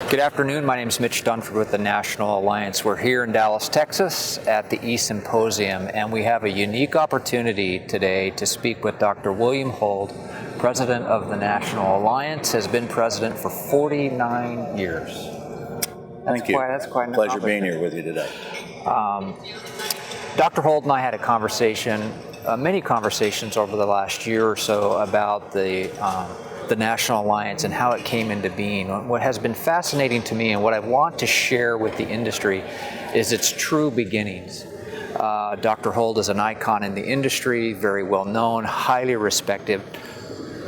Good afternoon. My name is Mitch Dunford with the National Alliance. We're here in Dallas, Texas at the Symposium, and we have a unique opportunity today to speak with Dr. William Hold, President of the National Alliance, has been president for 49 years. Thank you. That's quite an pleasure being here with you today. Dr. Hold and I had a conversation, many conversations over the last year or so about the National Alliance and how it came into being. What has been fascinating to me and what I want to share with the industry is its true beginnings. Dr. Hold is an icon in the industry, very well known, highly respected,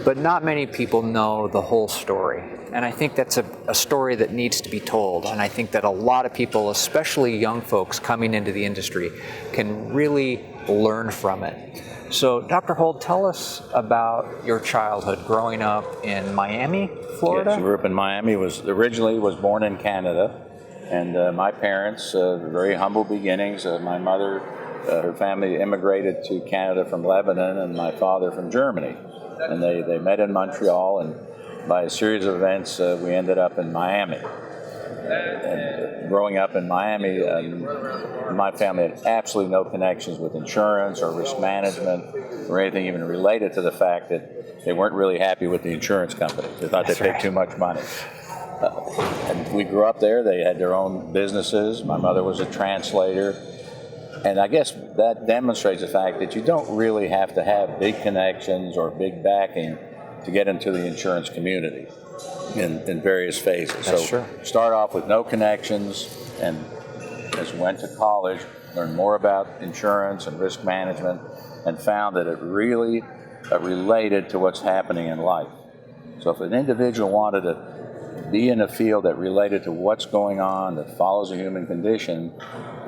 but not many people know the whole story. And I think that's a story that needs to be told. And I think that a lot of people, especially young folks coming into the industry, can really learn from it. So, Dr. Hold, tell us about your childhood growing up in Miami, Florida. Yes, grew up in Miami. Originally was born in Canada, and my parents, very humble beginnings. My mother, her family immigrated to Canada from Lebanon, and my father from Germany. And they met in Montreal, and by a series of events, we ended up in Miami. And growing up in Miami, my family had absolutely no connections with insurance or risk management or anything even related to the fact that they weren't really happy with the insurance company. They thought they paid too much money. And we grew up there. They had their own businesses. My mother was a translator. And I guess that demonstrates the fact that you don't really have to have big connections or big backing to get into the insurance community in various phases. That's so true. Start off with no connections, and as we went to college, learned more about insurance and risk management, and found that it really related to what's happening in life. So if an individual wanted to be in a field that related to what's going on, that follows a human condition,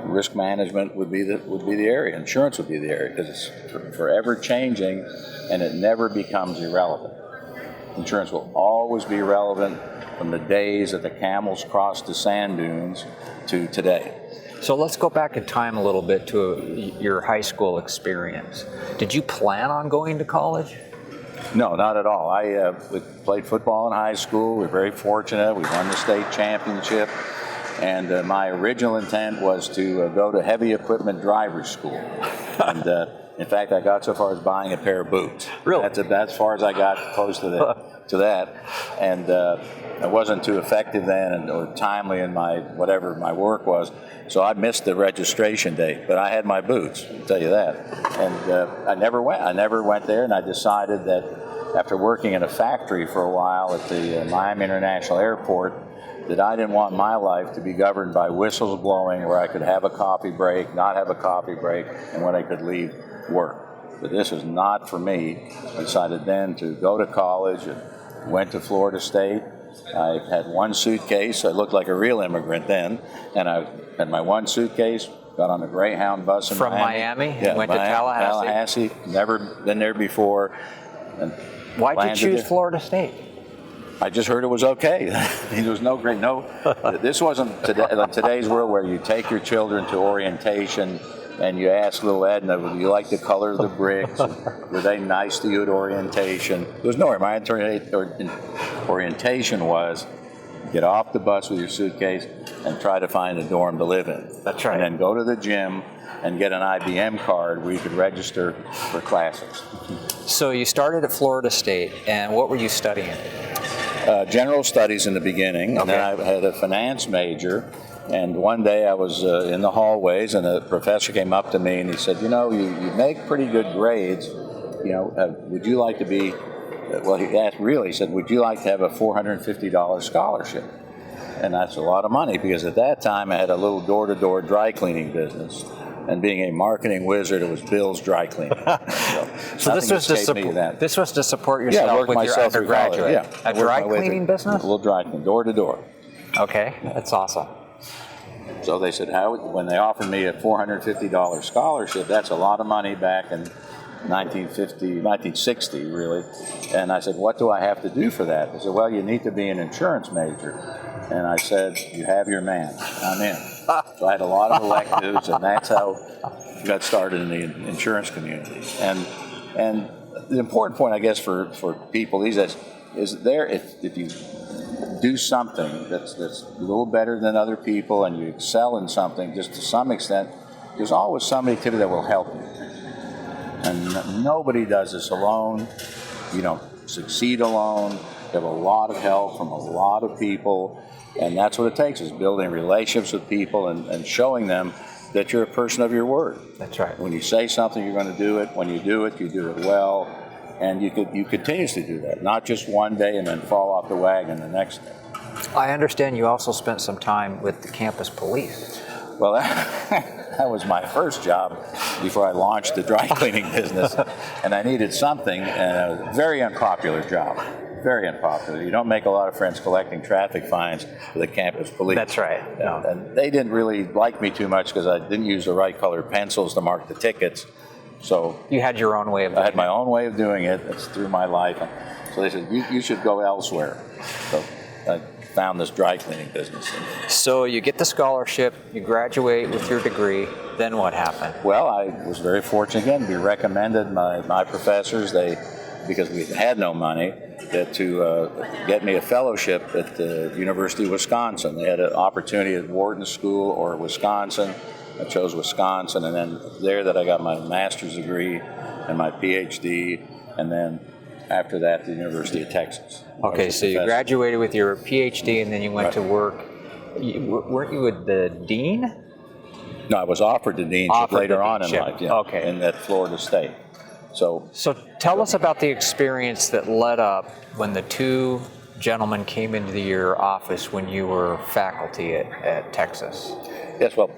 risk management would be the area. Insurance would be the area, because it's forever changing, and it never becomes irrelevant. Insurance will always be relevant from the days that the camels crossed the sand dunes to today. So let's go back in time a little bit to your high school experience. Did you plan on going to college? No, not at all. We played football in high school. We were very fortunate. We won the state championship. And my original intent was to go to heavy equipment driver's school. And in fact, I got so far as buying a pair of boots. Really? That's as far as I got close to that. And I wasn't too effective then or timely in whatever my work was. So I missed the registration date, but I had my boots, I'll tell you that. And I never went there, and I decided that after working in a factory for a while at the Miami International Airport, that I didn't want my life to be governed by whistles blowing where I could have a coffee break, not have a coffee break, and when I could leave work. But this was not for me. I decided then to go to college and went to Florida State. I had one suitcase. I looked like a real immigrant then, and I had my one suitcase, got on a Greyhound bus in Miami and yeah, went to Tallahassee? Never been there before. Why'd you choose Florida State? I just heard it was okay. There was this wasn't today's world where you take your children to orientation and you ask little Edna, "Do you like the color of the bricks? Were they nice to you at orientation?" There was nowhere. My orientation was get off the bus with your suitcase and try to find a dorm to live in. That's right. And then go to the gym and get an IBM card where you could register for classes. So you started at Florida State, and what were you studying? General studies in the beginning, and then I had a finance major. And one day I was in the hallways, and a professor came up to me and he said, "You know, you make pretty good grades. Would you like to be?" Well, he said, "Would you like to have a $450 scholarship?" And that's a lot of money, because at that time I had a little door-to-door dry cleaning business. And being a marketing wizard, it was Bill's Dry Cleaning. So this was to support yourself with your undergraduate. A dry cleaning business? A little dry cleaning, door to door. Okay, that's awesome. So they said, when they offered me a $450 scholarship, that's a lot of money back in 1960, really. And I said, "What do I have to do for that?" They said, "Well, you need to be an insurance major." And I said, "You have your man. I'm in." So I had a lot of electives, and that's how I got started in the insurance community. And the important point, I guess, for people these days is if you do something that's a little better than other people, and you excel in something just to some extent, there's always somebody to that will help you. And nobody does this alone. You don't succeed alone. You have a lot of help from a lot of people, and that's what it takes, is building relationships with people and showing them that you're a person of your word. That's right. When you say something, you're going to do it. When you do it well, and you continuously do that, not just one day and then fall off the wagon the next day. I understand you also spent some time with the campus police. Well, that was my first job before I launched the dry cleaning business, and I needed something, and it was a very unpopular job. Very unpopular. You don't make a lot of friends collecting traffic fines for the campus police. That's right. No. And they didn't really like me too much because I didn't use the right colored pencils to mark the tickets. So you had your own way of doing it. I had my own way of doing it. That's through my life. So they said, you should go elsewhere. So I found this dry cleaning business. So you get the scholarship, you graduate with your degree, then what happened? Well, I was very fortunate again to be recommended by my professors. Because we had no money, to get me a fellowship at the University of Wisconsin. They had an opportunity at Wharton School or Wisconsin. I chose Wisconsin, and then there that I got my master's degree and my PhD, and then after that, the University of Texas. Okay, so you graduated with your PhD, and then you went to work. Weren't you with the dean? No, I was offered the deanship later on in life, okay. In that Florida State. So tell us about the experience that led up when the two gentlemen came into your office when you were faculty at Texas. Yes, well,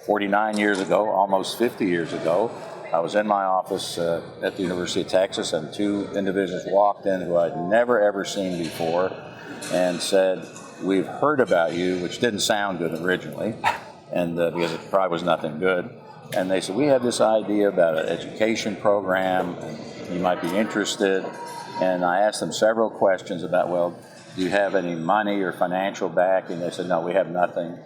49 years ago, almost 50 years ago, I was in my office at the University of Texas, and two individuals walked in who I'd never ever seen before and said, "We've heard about you," which didn't sound good originally, and because it probably was nothing good. And they said, "We have this idea about an education program, and you might be interested." And I asked them several questions about, well, do you have any money or financial backing? They said, "No, we have nothing."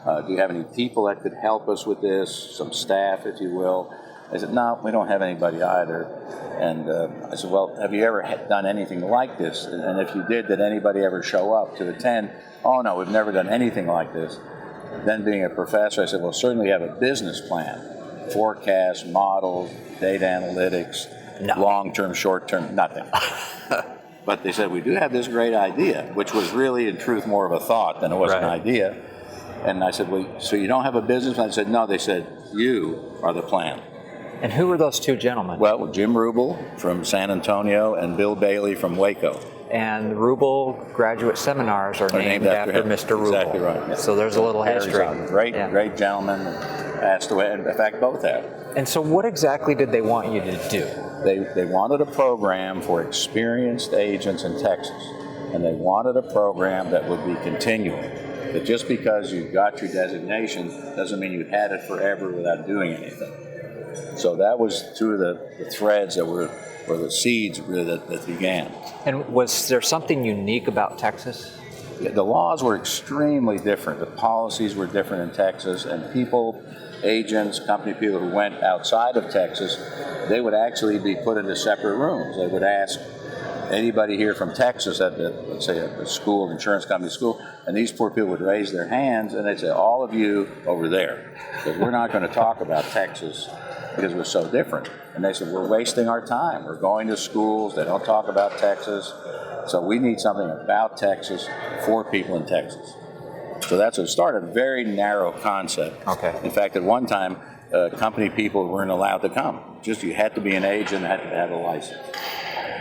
Do you have any people that could help us with this, some staff, if you will? They said, "No, we don't have anybody either." And I said, "Well, have you ever done anything like this? And if you did anybody ever show up to attend?" "Oh, no, we've never done anything like this." Then being a professor, I said, "Well, certainly you have a business plan, forecast, models, data analytics, long-term, short-term, nothing." But they said, "We do have this great idea," which was really, in truth, more of a thought than it was an idea. And I said, "Well, so you don't have a business plan?" I said, "No." They said, "You are the plan." And who were those two gentlemen? Well, Jim Rubel from San Antonio and Bill Bailey from Waco. And Rubel graduate seminars are named after Mr. Rubel. Exactly right. Yeah. So there's a little history. Great gentleman, passed away. In fact, both have. And so what exactly did they want you to do? They wanted a program for experienced agents in Texas. And they wanted a program that would be continuing. That just because you got your designation doesn't mean you had it forever without doing anything. So that was two of the threads that were the seeds really that began. And was there something unique about Texas? The laws were extremely different. The policies were different in Texas, and people, agents, company people who went outside of Texas, they would actually be put into separate rooms. They would ask anybody here from Texas at, let's say, a school, insurance company school, and these poor people would raise their hands, and they'd say, "All of you over there, because we're not going to talk about Texas because we're so different." And they said, "We're wasting our time. We're going to schools. They don't talk about Texas. So we need something about Texas for people in Texas." So that's what started, a very narrow concept. Okay. In fact, at one time, company people weren't allowed to come. Just you had to be an agent, had to have a license.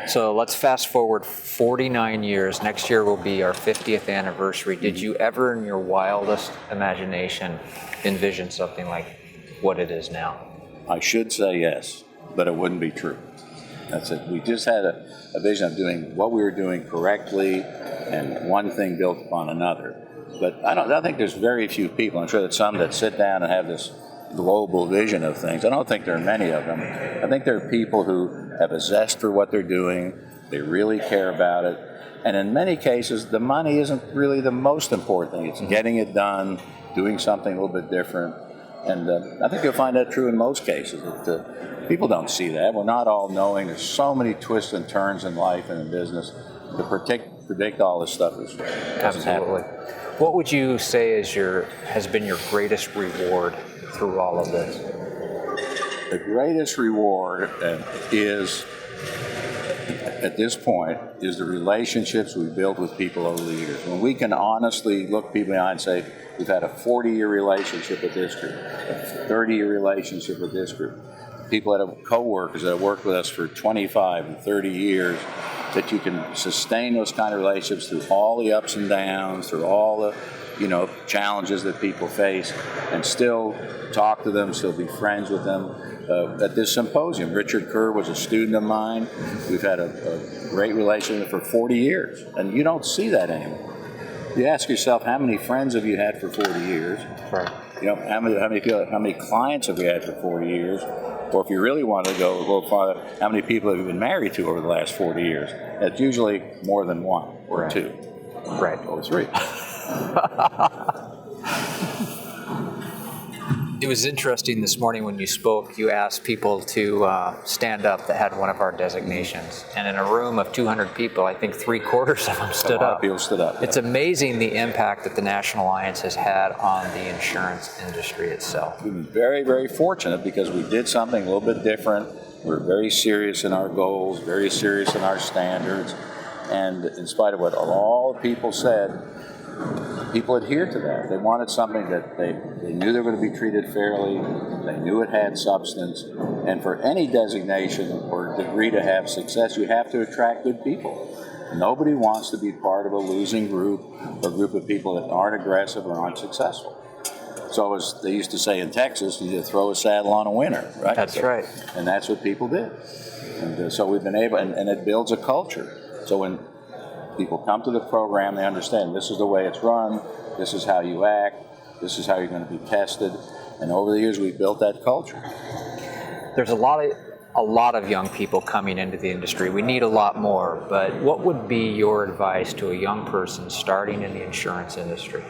So let's fast forward 49 years. Next year will be our 50th anniversary. Did you ever, in your wildest imagination, envision something like what it is now? I should say yes, but it wouldn't be true. That's it. We just had a vision of doing what we were doing correctly, and one thing built upon another. But I think there's very few people. I'm sure that some that sit down and have this global vision of things. I don't think there are many of them. I think there are people who have a zest for what they're doing. They really care about it. And in many cases, the money isn't really the most important thing. It's getting it done, doing something a little bit different. And I think you'll find that true in most cases. That, people don't see that. We're not all knowing. There's so many twists and turns in life and in business. predict all this stuff doesn't Absolutely. happen. What would you say has been your greatest reward through all of this? The greatest reward is, at this point, is the relationships we've built with people over the years. When we can honestly look people in the eye and say, we've had a 40-year relationship with this group, a 30-year relationship with this group. People that have co-workers that have worked with us for 25 and 30 years, that you can sustain those kind of relationships through all the ups and downs, through all the challenges that people face, and still talk to them, still be friends with them. At this symposium, Richard Kerr was a student of mine. We've had a great relationship for 40 years, and you don't see that anymore. You ask yourself, how many friends have you had for 40 years? Right. How many clients have you had for 40 years? Or if you really want to go a little farther, how many people have you been married to over the last 40 years? That's usually more than one or two. Right. Or three. It was interesting this morning when you spoke, you asked people to stand up that had one of our designations. And in a room of 200 people, I think 3/4 of them stood A lot up. of people stood up. It's amazing the impact that the National Alliance has had on the insurance industry itself. We've been very, very fortunate because we did something a little bit different. We're very serious in our goals, very serious in our standards. And in spite of what all the people said, people adhered to that. They wanted something that they knew they were going to be treated fairly, they knew it had substance, and for any designation or degree to have success, you have to attract good people. Nobody wants to be part of a losing group or a group of people that aren't aggressive or aren't successful. So as they used to say in Texas, you just throw a saddle on a winner, right? That's right. And that's what people did. And so we've been able, and it builds a culture. So when people come to the program, they understand this is the way it's run, this is how you act, this is how you're going to be tested. And over the years, we've built that culture. There's a lot of young people coming into the industry. We need a lot more, but what would be your advice to a young person starting in the insurance industry?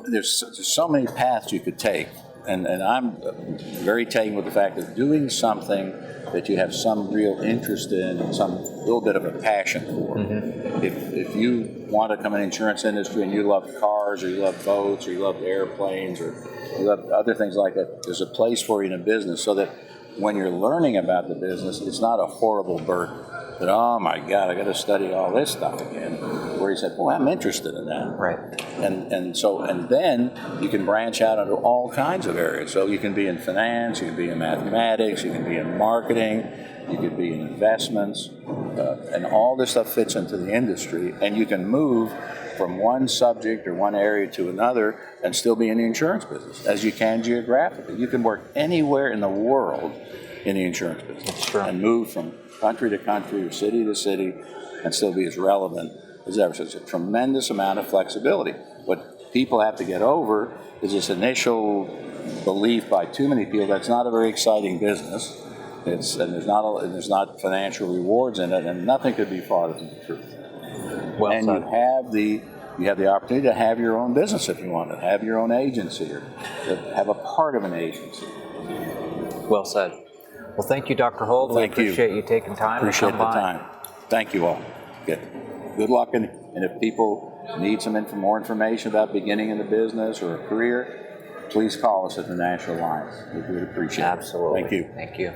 There's so many paths you could take, and I'm very taken with the fact that doing something that you have some real interest in and some little bit of a passion for. Mm-hmm. If you want to come in the insurance industry and you love cars or you love boats or you love airplanes or you love other things like that, there's a place for you in a business so that when you're learning about the business, it's not a horrible burden. That, oh my God, I got to study all this stuff again. Where you said, well, I'm interested in that. Right. And then you can branch out into all kinds of areas. So you can be in finance, you can be in mathematics, you can be in marketing, you could be in investments, and all this stuff fits into the industry. And you can move from one subject or one area to another and still be in the insurance business, as you can geographically. You can work anywhere in the world in the insurance business. That's true. And move from country to country or city to city and still be as relevant as ever. So it's a tremendous amount of flexibility. What people have to get over is this initial belief by too many people that's not a very exciting business. There's not financial rewards in it, and nothing could be farther from the truth. Well and said. you have the opportunity to have your own business if you want to, have your own agency or to have a part of an agency. Well said. Well, thank you, Dr. Holt. Thank you. Appreciate you taking time. Appreciate to the come by. time. Thank you all. Good luck, and if people need some more information about beginning in the business or a career, please call us at the National Alliance. We would appreciate it. Absolutely. Thank you. Thank you.